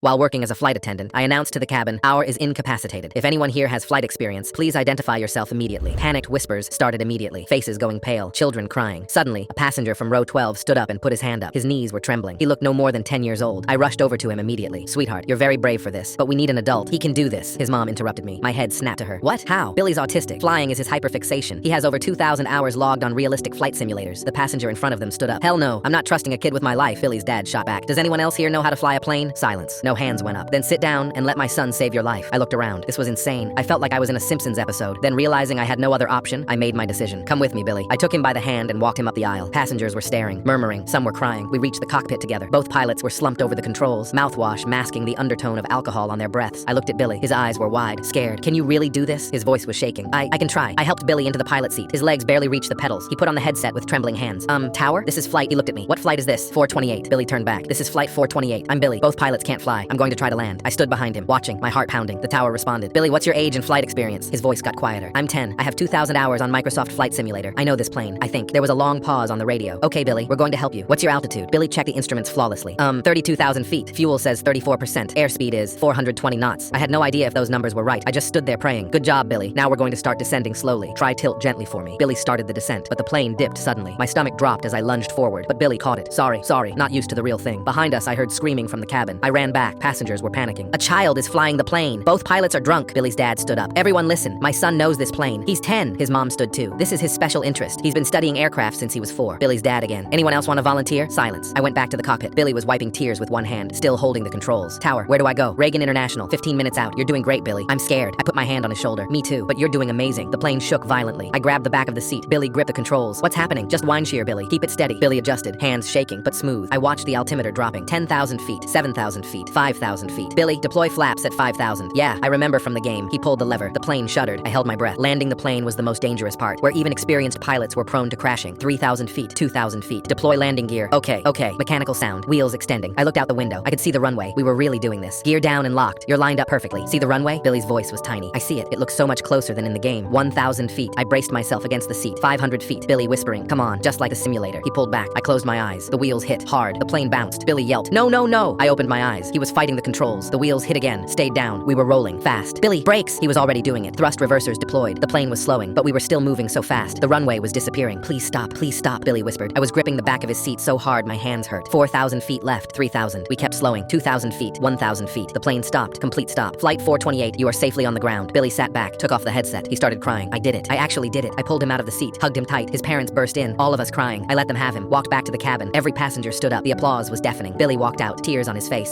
While working as a flight attendant, I announced to the cabin, "Our is incapacitated. If anyone here has flight experience, please identify yourself immediately." Panicked whispers started immediately, faces going pale, children crying. Suddenly, a passenger from row 12 stood up and put his hand up. His knees were trembling. He looked no more than 10 years old. I rushed over to him immediately. "Sweetheart, you're very brave for this, but we need an adult. He can do this." His mom interrupted me. My head snapped to her. "What? How? Billy's autistic. Flying is his hyperfixation. He has over 2,000 hours logged on realistic flight simulators." The passenger in front of them stood up. "Hell no, I'm not trusting a kid with my life." Billy's dad shot back. "Does anyone else here know how to fly a plane?" Silence. No hands went up. "Then sit down and let my son save your life." I looked around. This was insane. I felt like I was in a Simpsons episode. Then realizing I had no other option, I made my decision. "Come with me, Billy." I took him by the hand and walked him up the aisle. Passengers were staring, murmuring. Some were crying. We reached the cockpit together. Both pilots were slumped over the controls, mouthwash masking the undertone of alcohol on their breaths. I looked at Billy. His eyes were wide, scared. "Can you really do this?" His voice was shaking. I can try." I helped Billy into the pilot seat. His legs barely reached the pedals. He put on the headset with trembling hands. Tower? This is flight." He looked at me. "What flight is this?" 428. Billy turned back. "This is flight 428. I'm Billy. Both pilots can't fly. I'm going to try to land." I stood behind him, watching, my heart pounding. The tower responded. "Billy, what's your age and flight experience?" His voice got quieter. "I'm 10. I have 2,000 hours on Microsoft Flight Simulator. I know this plane, I think." There was a long pause on the radio. "Okay, Billy, we're going to help you. What's your altitude?" Billy checked the instruments flawlessly. 32,000 feet. Fuel says 34%. Airspeed is 420 knots. I had no idea if those numbers were right. I just stood there praying. "Good job, Billy. Now we're going to start descending slowly. Try tilt gently for me." Billy started the descent, but the plane dipped suddenly. My stomach dropped as I lunged forward, but Billy caught it. Sorry, not used to the real thing." Behind us, I heard screaming from the cabin. I ran back. Passengers were panicking. "A child is flying the plane. Both pilots are drunk." Billy's dad stood up. "Everyone listen. My son knows this plane. He's 10. His mom stood too. "This is his special interest. He's been studying aircraft since he was 4. Billy's dad again. "Anyone else want to volunteer?" Silence. I went back to the cockpit. Billy was wiping tears with one hand, still holding the controls. "Tower, where do I go?" "Reagan International. 15 minutes out. You're doing great, Billy." "I'm scared." I put my hand on his shoulder. "Me too, but you're doing amazing." The plane shook violently. I grabbed the back of the seat. Billy gripped the controls. "What's happening?" "Just wind shear, Billy. Keep it steady." Billy adjusted, hands shaking, but smooth. I watched the altimeter dropping. 10,000 feet, 7,000 feet, 5,000 feet. "Billy, deploy flaps at 5,000. "Yeah, I remember from the game." He pulled the lever. The plane shuddered. I held my breath. Landing the plane was the most dangerous part, where even experienced pilots were prone to crashing. 3,000 feet, 2,000 feet. "Deploy landing gear." Okay. Mechanical sound. Wheels extending. I looked out the window. I could see the runway. We were really doing this. "Gear down and locked. You're lined up perfectly. See the runway?" Billy's voice was tiny. "I see it. It looks so much closer than in the game." 1,000 feet. I braced myself against the seat. 500 feet. Billy whispering, "Come on," just like a simulator. He pulled back. I closed my eyes. The wheels hit hard. The plane bounced. Billy yelped, "No, no, no!" I opened my eyes. He was fighting the controls. The wheels hit again, stayed down. We were rolling fast. "Billy, brakes!" He was already doing it. Thrust reversers deployed. The plane was slowing, but we were still moving so fast. The runway was disappearing. "Please stop, Billy whispered. I was gripping the back of his seat so hard my hands hurt. 4,000 feet left. 3,000. We kept slowing. 2,000 feet. 1,000 feet. The plane stopped. Complete stop. "Flight 428, you are safely on the ground." Billy sat back, took off the headset. He started crying. I did it. I actually did it. I pulled him out of the seat, hugged him tight. His parents burst in, all of us crying. I let them have him, walked back to the cabin. Every passenger stood up. The applause was deafening. Billy walked out, tears on his face.